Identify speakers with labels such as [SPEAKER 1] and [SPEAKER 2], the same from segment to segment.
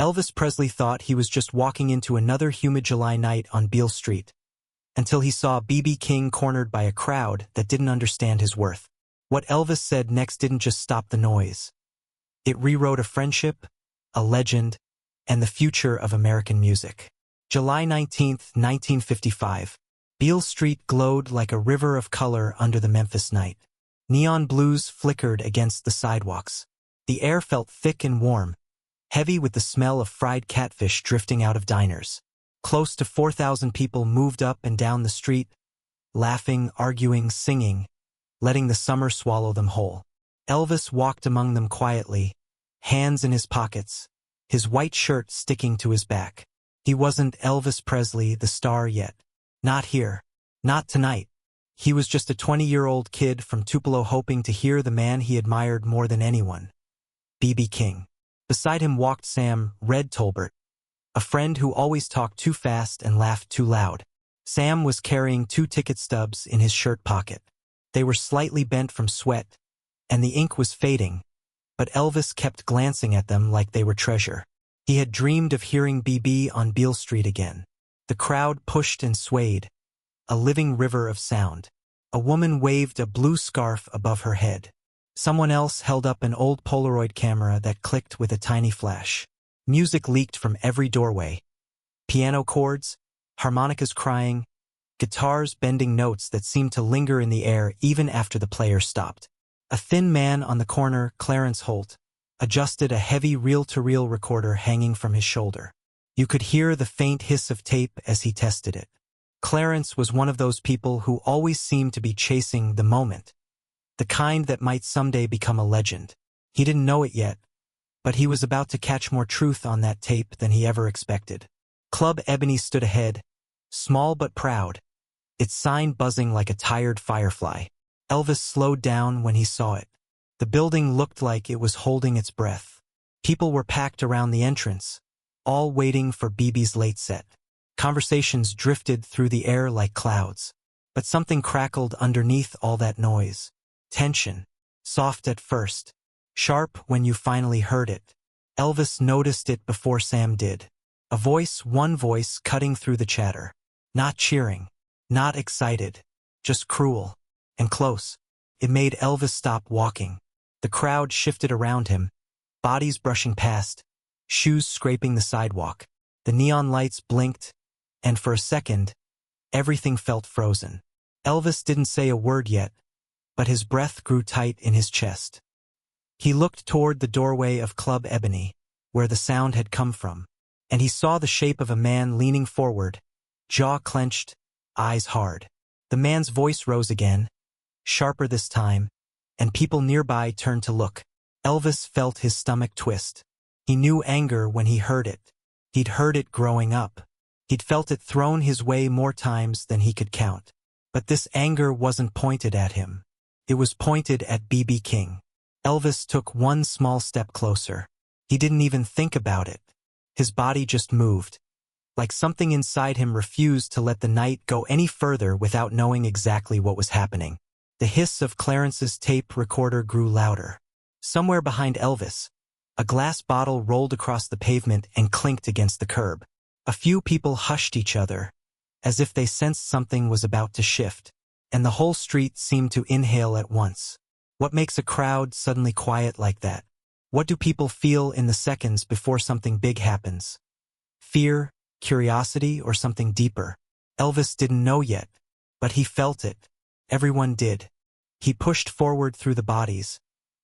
[SPEAKER 1] Elvis Presley thought he was just walking into another humid July night on Beale Street, until he saw B.B. King cornered by a crowd that didn't understand his worth. What Elvis said next didn't just stop the noise. It rewrote a friendship, a legend, and the future of American music. July 19, 1955. Beale Street glowed like a river of color under the Memphis night. Neon blues flickered against the sidewalks. The air felt thick and warm, heavy with the smell of fried catfish drifting out of diners. Close to 4,000 people moved up and down the street, laughing, arguing, singing, letting the summer swallow them whole. Elvis walked among them quietly, hands in his pockets, his white shirt sticking to his back. He wasn't Elvis Presley, the star, yet. Not here. Not tonight. He was just a 20-year-old kid from Tupelo hoping to hear the man he admired more than anyone, B.B. King. Beside him walked Sam, Red Tolbert, a friend who always talked too fast and laughed too loud. Sam was carrying 2 ticket stubs in his shirt pocket. They were slightly bent from sweat, and the ink was fading, but Elvis kept glancing at them like they were treasure. He had dreamed of hearing B.B. on Beale Street again. The crowd pushed and swayed, a living river of sound. A woman waved a blue scarf above her head. Someone else held up an old Polaroid camera that clicked with a tiny flash. Music leaked from every doorway. Piano chords, harmonicas crying, guitars bending notes that seemed to linger in the air even after the player stopped. A thin man on the corner, Clarence Holt, adjusted a heavy reel-to-reel recorder hanging from his shoulder. You could hear the faint hiss of tape as he tested it. Clarence was one of those people who always seemed to be chasing the moment, the kind that might someday become a legend. He didn't know it yet, but he was about to catch more truth on that tape than he ever expected. Club Ebony stood ahead, small but proud, its sign buzzing like a tired firefly. Elvis slowed down when he saw it. The building looked like it was holding its breath. People were packed around the entrance, all waiting for BB's late set. Conversations drifted through the air like clouds, but something crackled underneath all that noise. Tension, soft at first, sharp when you finally heard it. Elvis noticed it before Sam did. A voice, one voice cutting through the chatter. Not cheering, not excited, just cruel and close. It made Elvis stop walking. The crowd shifted around him, bodies brushing past, shoes scraping the sidewalk. The neon lights blinked, and for a second, everything felt frozen. Elvis didn't say a word yet, but his breath grew tight in his chest. He looked toward the doorway of Club Ebony, where the sound had come from, and he saw the shape of a man leaning forward, jaw clenched, eyes hard. The man's voice rose again, sharper this time, and people nearby turned to look. Elvis felt his stomach twist. He knew anger when he heard it. He'd heard it growing up. He'd felt it thrown his way more times than he could count. But this anger wasn't pointed at him. It was pointed at B.B. King. Elvis took one small step closer. He didn't even think about it. His body just moved, like something inside him refused to let the night go any further without knowing exactly what was happening. The hiss of Clarence's tape recorder grew louder. Somewhere behind Elvis, a glass bottle rolled across the pavement and clinked against the curb. A few people hushed each other, as if they sensed something was about to shift, and the whole street seemed to inhale at once. What makes a crowd suddenly quiet like that? What do people feel in the seconds before something big happens? Fear, curiosity, or something deeper? Elvis didn't know yet, but he felt it. Everyone did. He pushed forward through the bodies,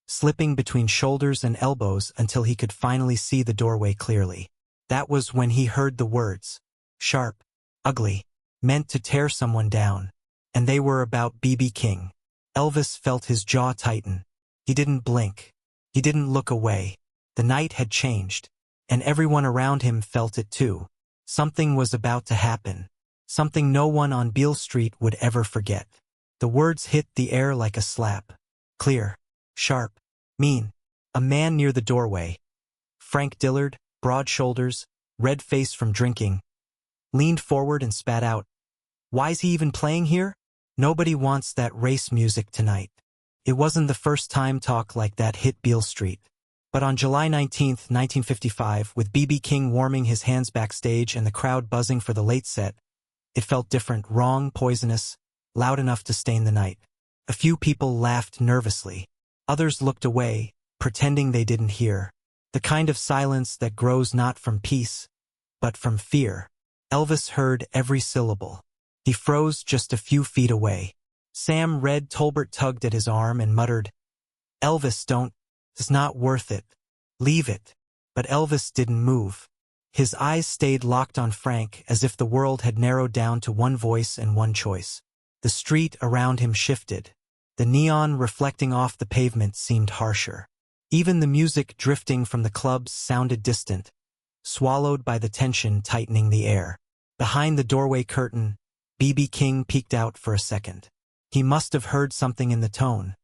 [SPEAKER 1] slipping between shoulders and elbows until he could finally see the doorway clearly. That was when he heard the words, sharp, ugly, meant to tear someone down, and they were about B.B. King. Elvis felt his jaw tighten. He didn't blink. He didn't look away. The night had changed, and everyone around him felt it too. Something was about to happen, something no one on Beale Street would ever forget. The words hit the air like a slap. Clear, sharp, mean. A man near the doorway, Frank Dillard, broad shoulders, red face from drinking, leaned forward and spat out, "Why's he even playing here? Nobody wants that race music tonight." It wasn't the first time talk like that hit Beale Street. But on July 19, 1955, with B.B. King warming his hands backstage and the crowd buzzing for the late set, it felt different, wrong, poisonous, loud enough to stain the night. A few people laughed nervously. Others looked away, pretending they didn't hear. The kind of silence that grows not from peace, but from fear. Elvis heard every syllable. He froze just a few feet away. Sam Red Tolbert tugged at his arm and muttered, "Elvis, don't. It's not worth it. Leave it." But Elvis didn't move. His eyes stayed locked on Frank as if the world had narrowed down to one voice and one choice. The street around him shifted. The neon reflecting off the pavement seemed harsher. Even the music drifting from the clubs sounded distant, swallowed by the tension tightening the air. Behind the doorway curtain, B.B. King peeked out for a second. He must have heard something in the tone,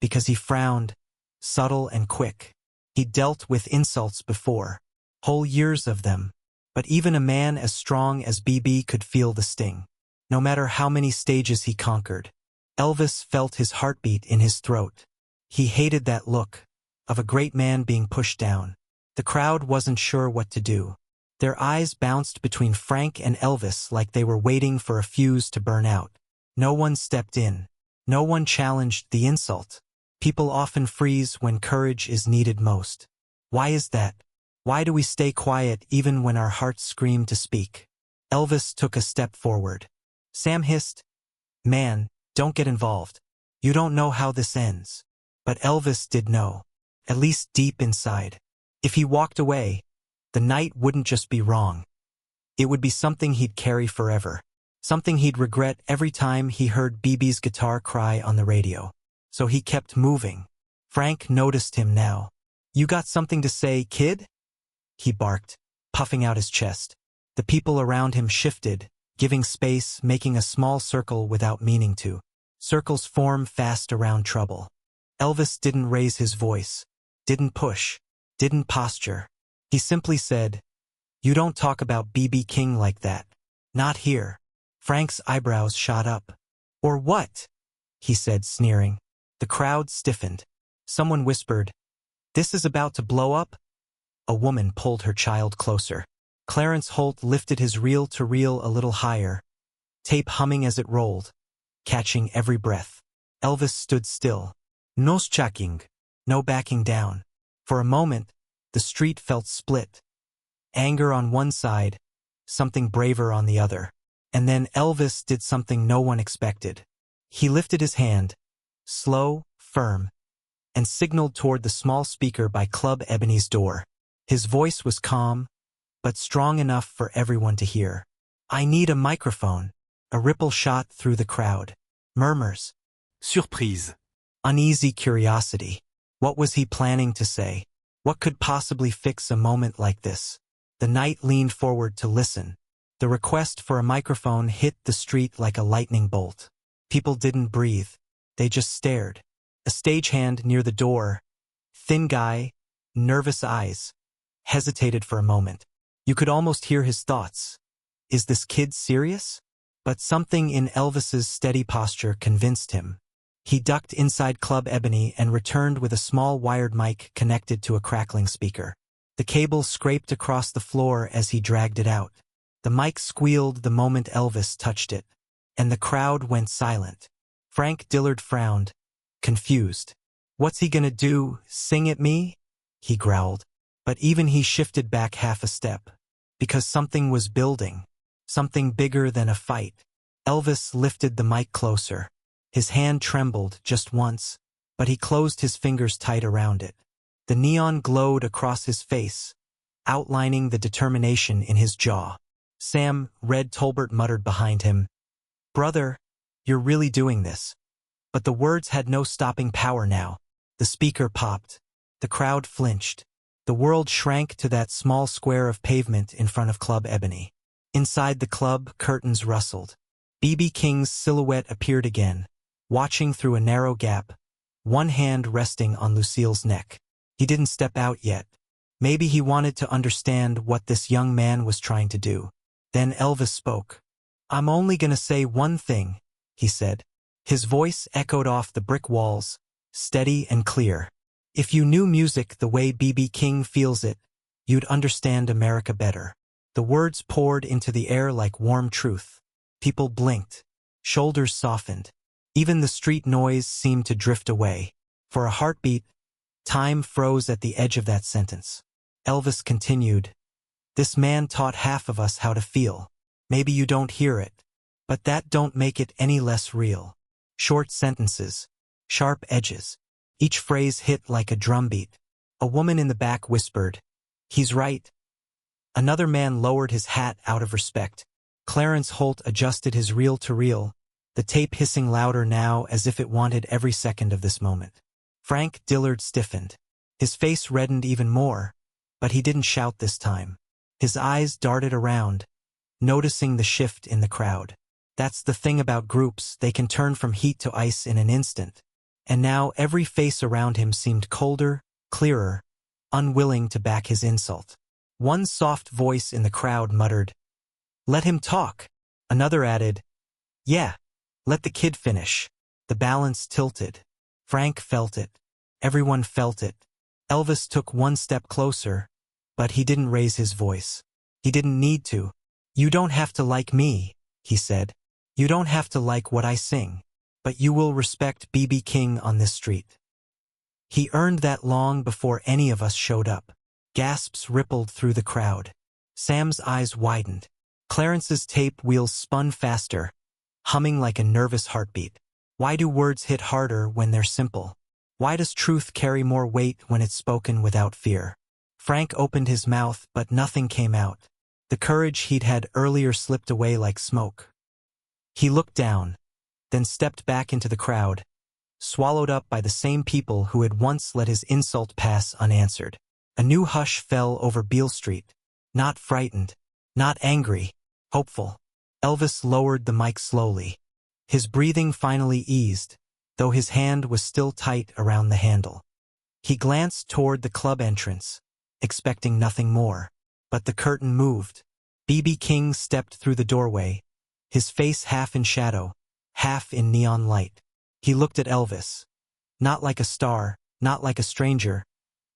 [SPEAKER 1] because he frowned, subtle and quick. He'd dealt with insults before, whole years of them, but even a man as strong as B.B. could feel the sting. No matter how many stages he conquered, Elvis felt his heartbeat in his throat. He hated that look of a great man being pushed down. The crowd wasn't sure what to do. Their eyes bounced between Frank and Elvis like they were waiting for a fuse to burn out. No one stepped in. No one challenged the insult. People often freeze when courage is needed most. Why is that? Why do we stay quiet even when our hearts scream to speak? Elvis took a step forward. Sam hissed, "Man, don't get involved. You don't know how this ends." But Elvis did know, at least deep inside. If he walked away, the night wouldn't just be wrong. It would be something he'd carry forever. Something he'd regret every time he heard BB's guitar cry on the radio. So he kept moving. Frank noticed him now. "You got something to say, kid?" he barked, puffing out his chest. The people around him shifted, giving space, making a small circle without meaning to. Circles form fast around trouble. Elvis didn't raise his voice, didn't push, didn't posture. He simply said, "You don't talk about B.B. King like that. Not here." Frank's eyebrows shot up. "Or what?" he said, sneering. The crowd stiffened. Someone whispered, "This is about to blow up?" A woman pulled her child closer. Clarence Holt lifted his reel-to-reel a little higher, tape humming as it rolled, catching every breath. Elvis stood still. No checking, no backing down. For a moment, the street felt split. Anger on one side, something braver on the other. And then Elvis did something no one expected. He lifted his hand, slow, firm, and signaled toward the small speaker by Club Ebony's door. His voice was calm, but strong enough for everyone to hear. "I need a microphone." A ripple shot through the crowd. Murmurs. Surprise. Uneasy curiosity. What was he planning to say? What could possibly fix a moment like this? The knight leaned forward to listen. The request for a microphone hit the street like a lightning bolt. People didn't breathe. They just stared. A stagehand near the door, thin guy, nervous eyes, hesitated for a moment. You could almost hear his thoughts. Is this kid serious? But something in Elvis's steady posture convinced him. He ducked inside Club Ebony and returned with a small wired mic connected to a crackling speaker. The cable scraped across the floor as he dragged it out. The mic squealed the moment Elvis touched it, and the crowd went silent. Frank Dillard frowned, confused. "What's he gonna do, sing at me?" he growled. But even he shifted back half a step, because something was building, something bigger than a fight. Elvis lifted the mic closer. His hand trembled just once, but he closed his fingers tight around it. The neon glowed across his face, outlining the determination in his jaw. Sam Red Tolbert muttered behind him, "Brother, you're really doing this." But the words had no stopping power now. The speaker popped. The crowd flinched. The world shrank to that small square of pavement in front of Club Ebony. Inside the club, curtains rustled. B.B. King's silhouette appeared again, watching through a narrow gap, one hand resting on Lucille's neck. He didn't step out yet. Maybe he wanted to understand what this young man was trying to do. Then Elvis spoke. "I'm only gonna say one thing," he said. His voice echoed off the brick walls, steady and clear. If you knew music the way B.B. King feels it, you'd understand America better. The words poured into the air like warm truth. People blinked. Shoulders softened. Even the street noise seemed to drift away. For a heartbeat, time froze at the edge of that sentence. Elvis continued, "This man taught half of us how to feel. Maybe you don't hear it, but that don't make it any less real." Short sentences, sharp edges. Each phrase hit like a drumbeat. A woman in the back whispered, "He's right." Another man lowered his hat out of respect. Clarence Holt adjusted his reel-to-reel, the tape hissing louder now as if it wanted every second of this moment. Frank Dillard stiffened. His face reddened even more, but he didn't shout this time. His eyes darted around, noticing the shift in the crowd. That's the thing about groups, they can turn from heat to ice in an instant. And now every face around him seemed colder, clearer, unwilling to back his insult. One soft voice in the crowd muttered, "Let him talk." Another added, "Yeah, let the kid finish." The balance tilted. Frank felt it. Everyone felt it. Elvis took one step closer, but he didn't raise his voice. He didn't need to. "You don't have to like me," he said. "You don't have to like what I sing. But you will respect B.B. King on this street." He earned that long before any of us showed up. Gasps rippled through the crowd. Sam's eyes widened. Clarence's tape wheels spun faster, humming like a nervous heartbeat. Why do words hit harder when they're simple? Why does truth carry more weight when it's spoken without fear? Frank opened his mouth, but nothing came out. The courage he'd had earlier slipped away like smoke. He looked down, then stepped back into the crowd, swallowed up by the same people who had once let his insult pass unanswered. A new hush fell over Beale Street. Not frightened, not angry, hopeful. Elvis lowered the mic slowly. His breathing finally eased, though his hand was still tight around the handle. He glanced toward the club entrance, expecting nothing more. But the curtain moved. B.B. King stepped through the doorway, his face half in shadow, half in neon light. He looked at Elvis. Not like a star, not like a stranger,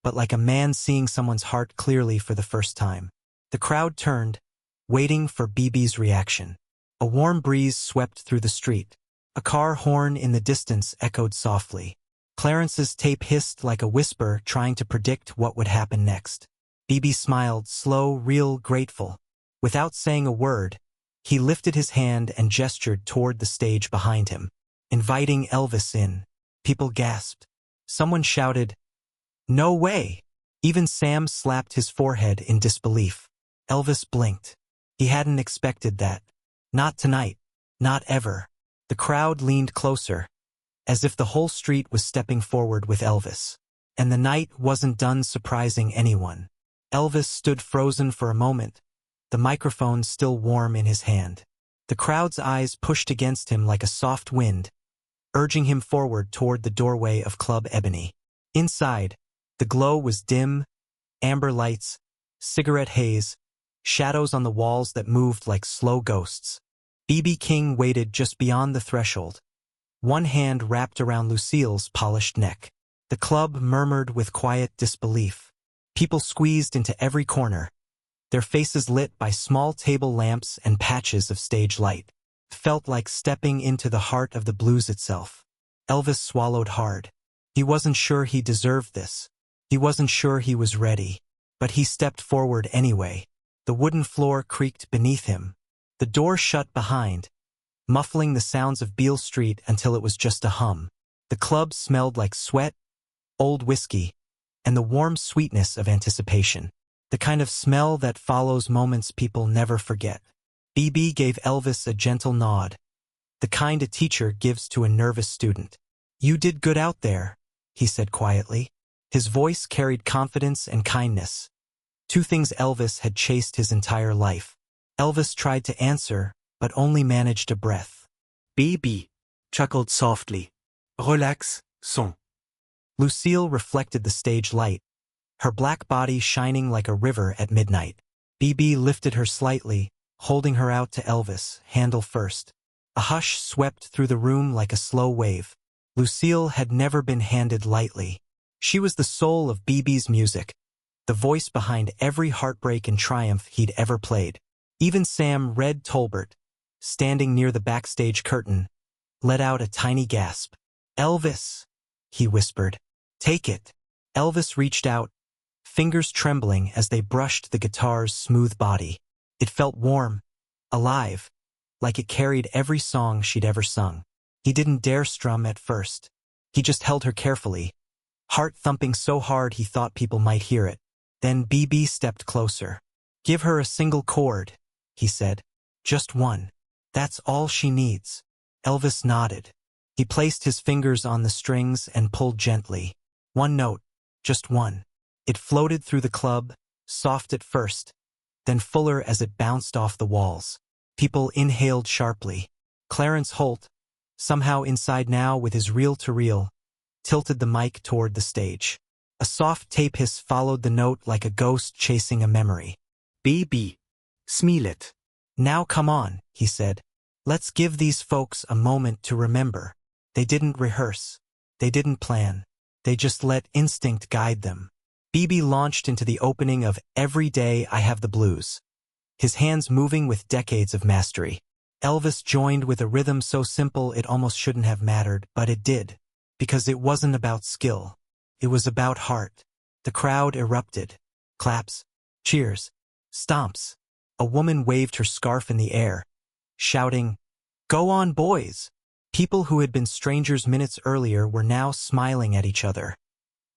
[SPEAKER 1] but like a man seeing someone's heart clearly for the first time. The crowd turned, waiting for BB's reaction. A warm breeze swept through the street. A car horn in the distance echoed softly. Clarence's tape hissed like a whisper trying to predict what would happen next. BB smiled, slow, real, grateful. Without saying a word, he lifted his hand and gestured toward the stage behind him, inviting Elvis in. People gasped. Someone shouted, "No way!" Even Sam slapped his forehead in disbelief. Elvis blinked. He hadn't expected that. Not tonight. Not ever. The crowd leaned closer, as if the whole street was stepping forward with Elvis. And the night wasn't done surprising anyone. Elvis stood frozen for a moment, the microphone still warm in his hand. The crowd's eyes pushed against him like a soft wind, urging him forward toward the doorway of Club Ebony. Inside, the glow was dim, amber lights, cigarette haze, shadows on the walls that moved like slow ghosts. B.B. King waited just beyond the threshold, one hand wrapped around Lucille's polished neck. The club murmured with quiet disbelief. People squeezed into every corner, their faces lit by small table lamps and patches of stage light. It felt like stepping into the heart of the blues itself. Elvis swallowed hard. He wasn't sure he deserved this. He wasn't sure he was ready. But he stepped forward anyway. The wooden floor creaked beneath him. The door shut behind, muffling the sounds of Beale Street until it was just a hum. The club smelled like sweat, old whiskey, and the warm sweetness of anticipation. The kind of smell that follows moments people never forget. BB gave Elvis a gentle nod, the kind a teacher gives to a nervous student. "You did good out there," he said quietly. His voice carried confidence and kindness, two things Elvis had chased his entire life. Elvis tried to answer, but only managed a breath.
[SPEAKER 2] BB chuckled softly. "Relax, son."
[SPEAKER 1] Lucille reflected the stage light, her black body shining like a river at midnight. BB lifted her slightly, holding her out to Elvis, handle first. A hush swept through the room like a slow wave. Lucille had never been handed lightly. She was the soul of BB's music, the voice behind every heartbreak and triumph he'd ever played. Even Sam Red Tolbert, standing near the backstage curtain, let out a tiny gasp. "Elvis," he whispered. "Take it." Elvis reached out, fingers trembling as they brushed the guitar's smooth body. It felt warm, alive, like it carried every song she'd ever sung. He didn't dare strum at first. He just held her carefully, heart thumping so hard he thought people might hear it. Then BB stepped closer. "Give her a single chord," he said. "Just one. That's all she needs." Elvis nodded. He placed his fingers on the strings and pulled gently. One note, just one. It floated through the club, soft at first, then fuller as it bounced off the walls. People inhaled sharply. Clarence Holt, somehow inside now with his reel-to-reel, tilted the mic toward the stage. A soft tape hiss followed the note like a ghost chasing a memory.
[SPEAKER 2] "BB, smile it."
[SPEAKER 1] "Now come on," he said. "Let's give these folks a moment to remember." They didn't rehearse. They didn't plan. They just let instinct guide them. BB launched into the opening of "Every Day I Have the Blues," his hands moving with decades of mastery. Elvis joined with a rhythm so simple it almost shouldn't have mattered, but it did, because it wasn't about skill. It was about heart. The crowd erupted. Claps, cheers, stomps. A woman waved her scarf in the air, shouting, "Go on, boys!" People who had been strangers minutes earlier were now smiling at each other,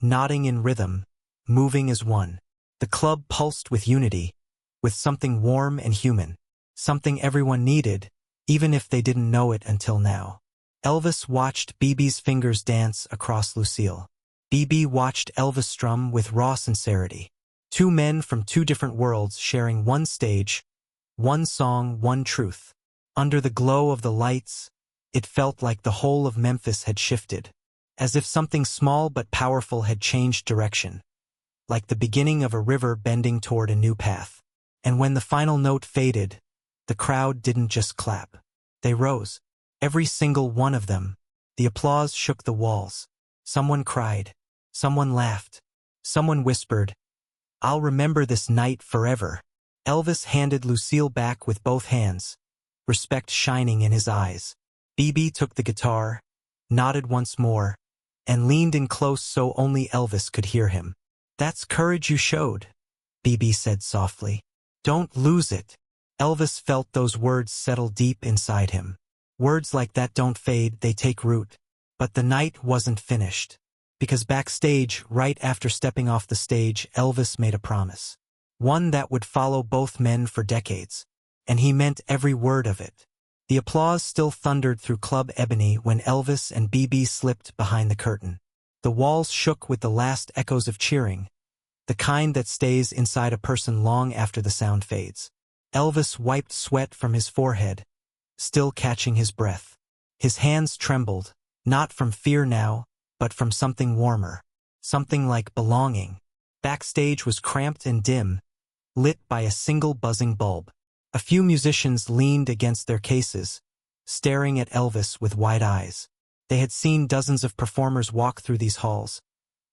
[SPEAKER 1] nodding in rhythm, moving as one. The club pulsed with unity, with something warm and human, something everyone needed, even if they didn't know it until now. Elvis watched BB's fingers dance across Lucille. BB watched Elvis strum with raw sincerity. Two men from two different worlds sharing one stage, one song, one truth. Under the glow of the lights, it felt like the whole of Memphis had shifted, as if something small but powerful had changed direction, like the beginning of a river bending toward a new path. And when the final note faded, the crowd didn't just clap. They rose, every single one of them. The applause shook the walls. Someone cried. Someone laughed. Someone whispered, "I'll remember this night forever." Elvis handed Lucille back with both hands, respect shining in his eyes. BB took the guitar, nodded once more, and leaned in close so only Elvis could hear him. "That's courage you showed," BB said softly. "Don't lose it." Elvis felt those words settle deep inside him. Words like that don't fade, they take root. But the night wasn't finished. Because backstage, right after stepping off the stage, Elvis made a promise. One that would follow both men for decades. And he meant every word of it. The applause still thundered through Club Ebony when Elvis and BB slipped behind the curtain. The walls shook with the last echoes of cheering, the kind that stays inside a person long after the sound fades. Elvis wiped sweat from his forehead, still catching his breath. His hands trembled, not from fear now, but from something warmer, something like belonging. Backstage was cramped and dim, lit by a single buzzing bulb. A few musicians leaned against their cases, staring at Elvis with wide eyes. They had seen dozens of performers walk through these halls,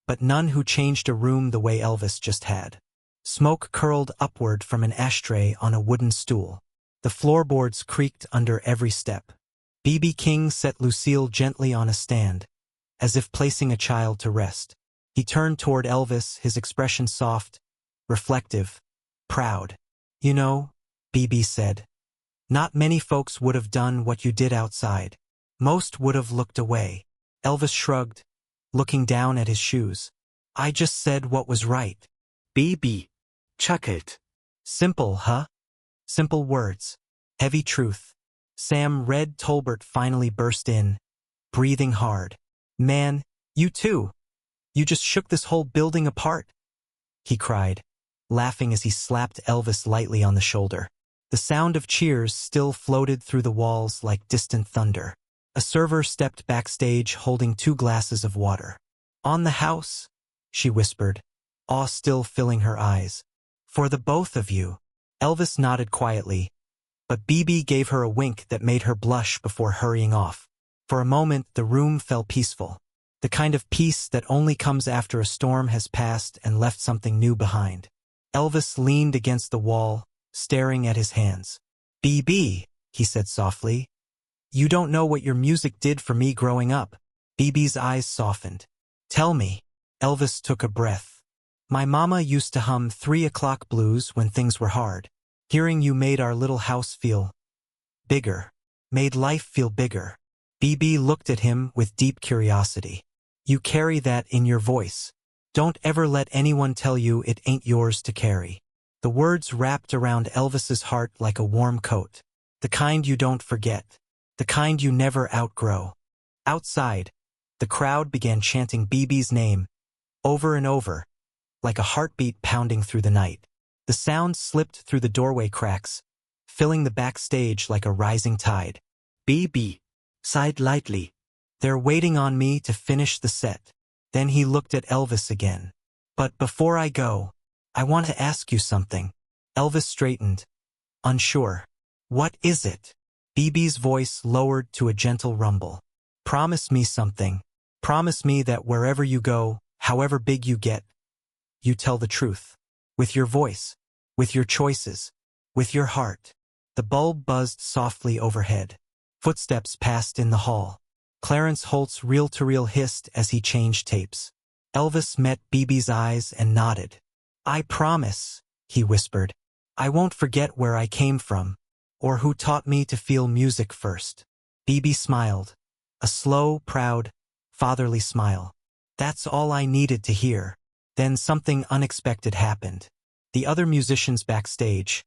[SPEAKER 1] but none who changed a room the way Elvis just had. Smoke curled upward from an ashtray on a wooden stool. The floorboards creaked under every step. BB King set Lucille gently on a stand, as if placing a child to rest. He turned toward Elvis, his expression soft, reflective, proud. "You know," BB said, "not many folks would have done what you did outside. Most would have looked away." Elvis shrugged, looking down at his shoes. "I just said what was right."
[SPEAKER 2] BB chuckled.
[SPEAKER 1] "Simple, huh? Simple words. Heavy truth." Sam Red Tolbert finally burst in, breathing hard. "Man, you too. You just shook this whole building apart," he cried, laughing as he slapped Elvis lightly on the shoulder. The sound of cheers still floated through the walls like distant thunder. A server stepped backstage holding 2 glasses of water. "On the house," she whispered, awe still filling her eyes. "For the both of you." Elvis nodded quietly, but BB gave her a wink that made her blush before hurrying off. For a moment the room felt peaceful. The kind of peace that only comes after a storm has passed and left something new behind. Elvis leaned against the wall, staring at his hands. "BB," he said softly, "you don't know what your music did for me growing up." BB's eyes softened. "Tell me." Elvis took a breath. "My mama used to hum 3 o'clock blues when things were hard. Hearing you made our little house feel bigger, made life feel bigger." BB looked at him with deep curiosity. "You carry that in your voice. Don't ever let anyone tell you it ain't yours to carry." The words wrapped around Elvis's heart like a warm coat. The kind you don't forget. The kind you never outgrow. Outside, the crowd began chanting BB's name, over and over, like a heartbeat pounding through the night. The sound slipped through the doorway cracks, filling the backstage like a rising tide.
[SPEAKER 2] BB sighed lightly.
[SPEAKER 1] "They're waiting on me to finish the set." Then he looked at Elvis again. "But before I go, I want to ask you something." Elvis straightened, unsure. "What is it?" BB's voice lowered to a gentle rumble. "Promise me something. Promise me that wherever you go, however big you get, you tell the truth. With your voice, with your choices, with your heart." The bulb buzzed softly overhead. Footsteps passed in the hall. Clarence Holt's reel-to-reel hissed as he changed tapes. Elvis met BB's eyes and nodded. "I promise," he whispered. "I won't forget where I came from, or who taught me to feel music first." BB smiled, a slow, proud, fatherly smile. "That's all I needed to hear." Then something unexpected happened. The other musicians backstage,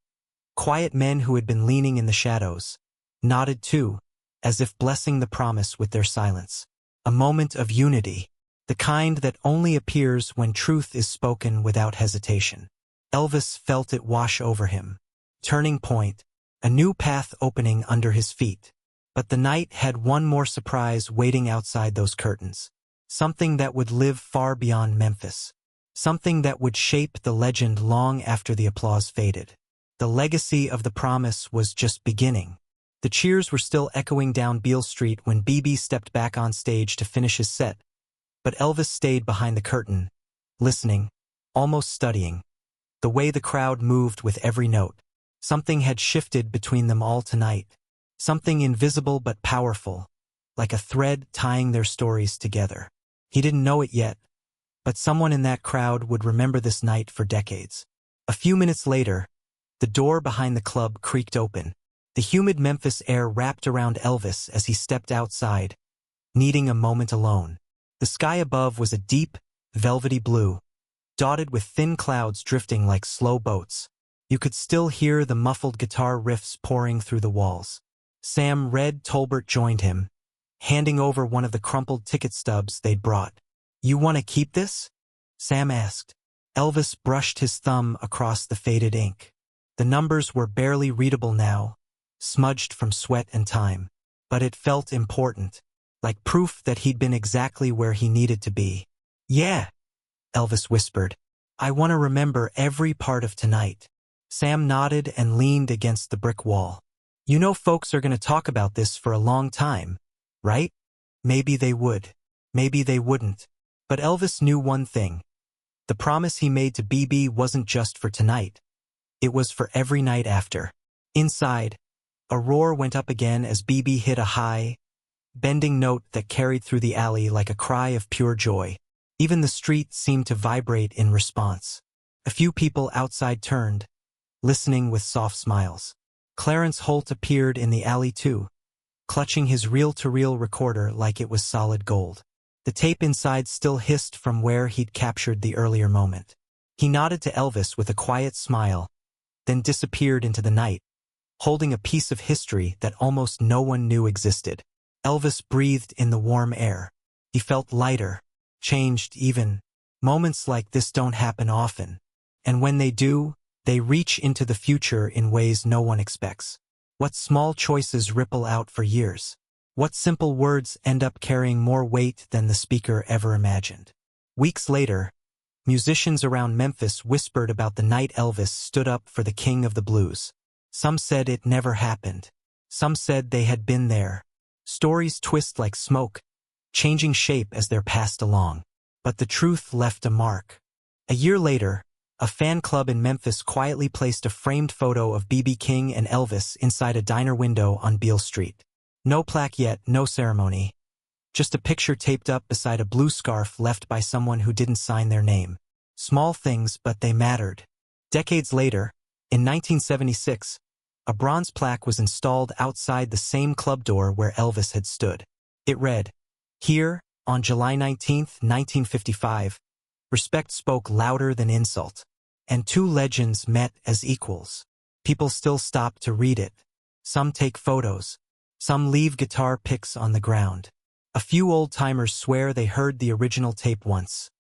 [SPEAKER 1] quiet men who had been leaning in the shadows, nodded too, as if blessing the promise with their silence. A moment of unity, the kind that only appears when truth is spoken without hesitation. Elvis felt it wash over him. Turning point, a new path opening under his feet. But the night had one more surprise waiting outside those curtains. Something that would live far beyond Memphis. Something that would shape the legend long after the applause faded. The legacy of the promise was just beginning. The cheers were still echoing down Beale Street when BB stepped back on stage to finish his set. But Elvis stayed behind the curtain, listening, almost studying. The way the crowd moved with every note. Something had shifted between them all tonight. Something invisible but powerful, like a thread tying their stories together. He didn't know it yet, but someone in that crowd would remember this night for decades. A few minutes later, the door behind the club creaked open. The humid Memphis air wrapped around Elvis as he stepped outside, needing a moment alone. The sky above was a deep, velvety blue, dotted with thin clouds drifting like slow boats. You could still hear the muffled guitar riffs pouring through the walls. Sam Red Tolbert joined him, handing over one of the crumpled ticket stubs they'd brought. "You want to keep this?" Sam asked. Elvis brushed his thumb across the faded ink. The numbers were barely readable now, smudged from sweat and time. But it felt important, like proof that he'd been exactly where he needed to be. "Yeah," Elvis whispered. "I want to remember every part of tonight." Sam nodded and leaned against the brick wall. "You know folks are going to talk about this for a long time, right?" Maybe they would. Maybe they wouldn't. But Elvis knew one thing. The promise he made to BB wasn't just for tonight. It was for every night after. Inside, a roar went up again as BB hit a high, bending note that carried through the alley like a cry of pure joy. Even the street seemed to vibrate in response. A few people outside turned, listening with soft smiles. Clarence Holt appeared in the alley too, clutching his reel-to-reel recorder like it was solid gold. The tape inside still hissed from where he'd captured the earlier moment. He nodded to Elvis with a quiet smile, then disappeared into the night, holding a piece of history that almost no one knew existed. Elvis breathed in the warm air. He felt lighter, changed even. Moments like this don't happen often. And when they do, they reach into the future in ways no one expects. What small choices ripple out for years? What simple words end up carrying more weight than the speaker ever imagined? Weeks later, musicians around Memphis whispered about the night Elvis stood up for the king of the blues. Some said it never happened. Some said they had been there. Stories twist like smoke, changing shape as they're passed along. But the truth left a mark. A year later, a fan club in Memphis quietly placed a framed photo of B.B. King and Elvis inside a diner window on Beale Street. No plaque yet, no ceremony. Just a picture taped up beside a blue scarf left by someone who didn't sign their name. Small things, but they mattered. Decades later, in 1976, a bronze plaque was installed outside the same club door where Elvis had stood. It read, "Here, on July 19, 1955, respect spoke louder than insult, and two legends met as equals." People still stop to read it. Some take photos. Some leave guitar picks on the ground. A few old-timers swear they heard the original tape once.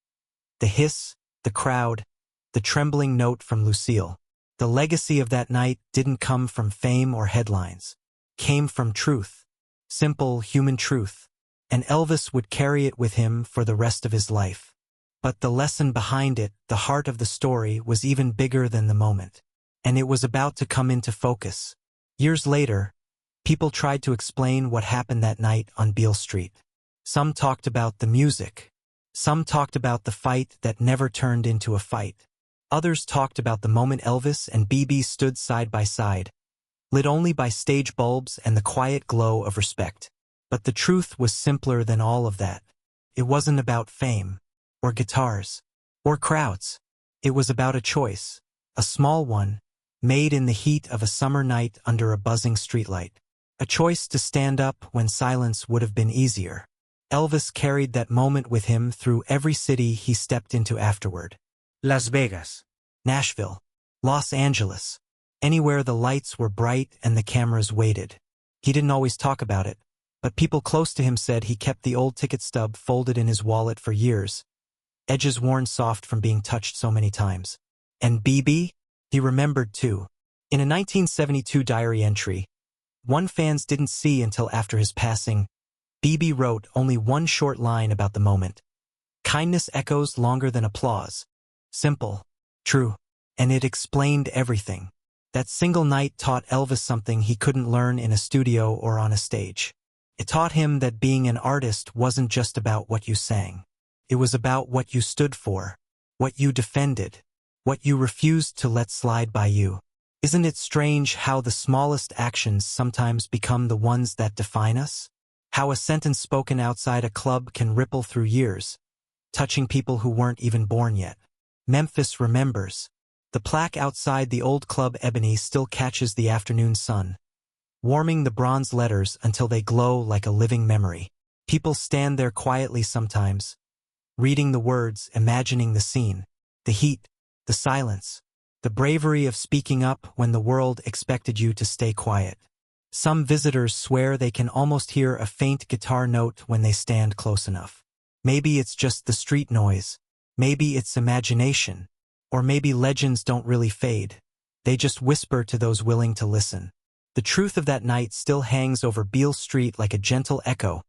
[SPEAKER 1] The hiss, the crowd, the trembling note from Lucille. The legacy of that night didn't come from fame or headlines. Came from truth. Simple human truth. And Elvis would carry it with him for the rest of his life. But the lesson behind it, the heart of the story, was even bigger than the moment. And it was about to come into focus. Years later, people tried to explain what happened that night on Beale Street. Some talked about the music. Some talked about the fight that never turned into a fight. Others talked about the moment Elvis and B.B. stood side by side, lit only by stage bulbs and the quiet glow of respect. But the truth was simpler than all of that. It wasn't about fame, or guitars, or crowds. It was about a choice, a small one, made in the heat of a summer night under a buzzing streetlight. A choice to stand up when silence would have been easier. Elvis carried that moment with him through every city he stepped into afterward.
[SPEAKER 2] Las Vegas,
[SPEAKER 1] Nashville, Los Angeles, anywhere the lights were bright and the cameras waited. He didn't always talk about it, but people close to him said he kept the old ticket stub folded in his wallet for years, edges worn soft from being touched so many times. And B.B.? He remembered too. In a 1972 diary entry, one fans didn't see until after his passing, B.B. wrote only one short line about the moment. "Kindness echoes longer than applause." Simple, true, and it explained everything. That single night taught Elvis something he couldn't learn in a studio or on a stage. It taught him that being an artist wasn't just about what you sang. It was about what you stood for, what you defended, what you refused to let slide by you. Isn't it strange how the smallest actions sometimes become the ones that define us? How a sentence spoken outside a club can ripple through years, touching people who weren't even born yet. Memphis remembers. The plaque outside the old Club Ebony still catches the afternoon sun, warming the bronze letters until they glow like a living memory. People stand there quietly sometimes, reading the words, imagining the scene, the heat, the silence, the bravery of speaking up when the world expected you to stay quiet. Some visitors swear they can almost hear a faint guitar note when they stand close enough. Maybe it's just the street noise. Maybe it's imagination. Or maybe legends don't really fade. They just whisper to those willing to listen. The truth of that night still hangs over Beale Street like a gentle echo,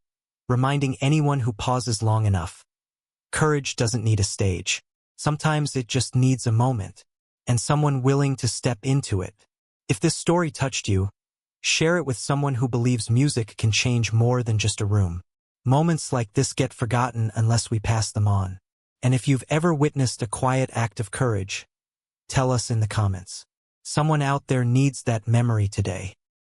[SPEAKER 1] reminding anyone who pauses long enough. Courage doesn't need a stage. Sometimes it just needs a moment, and someone willing to step into it. If this story touched you, share it with someone who believes music can change more than just a room. Moments like this get forgotten unless we pass them on. And if you've ever witnessed a quiet act of courage, tell us in the comments. Someone out there needs that memory today.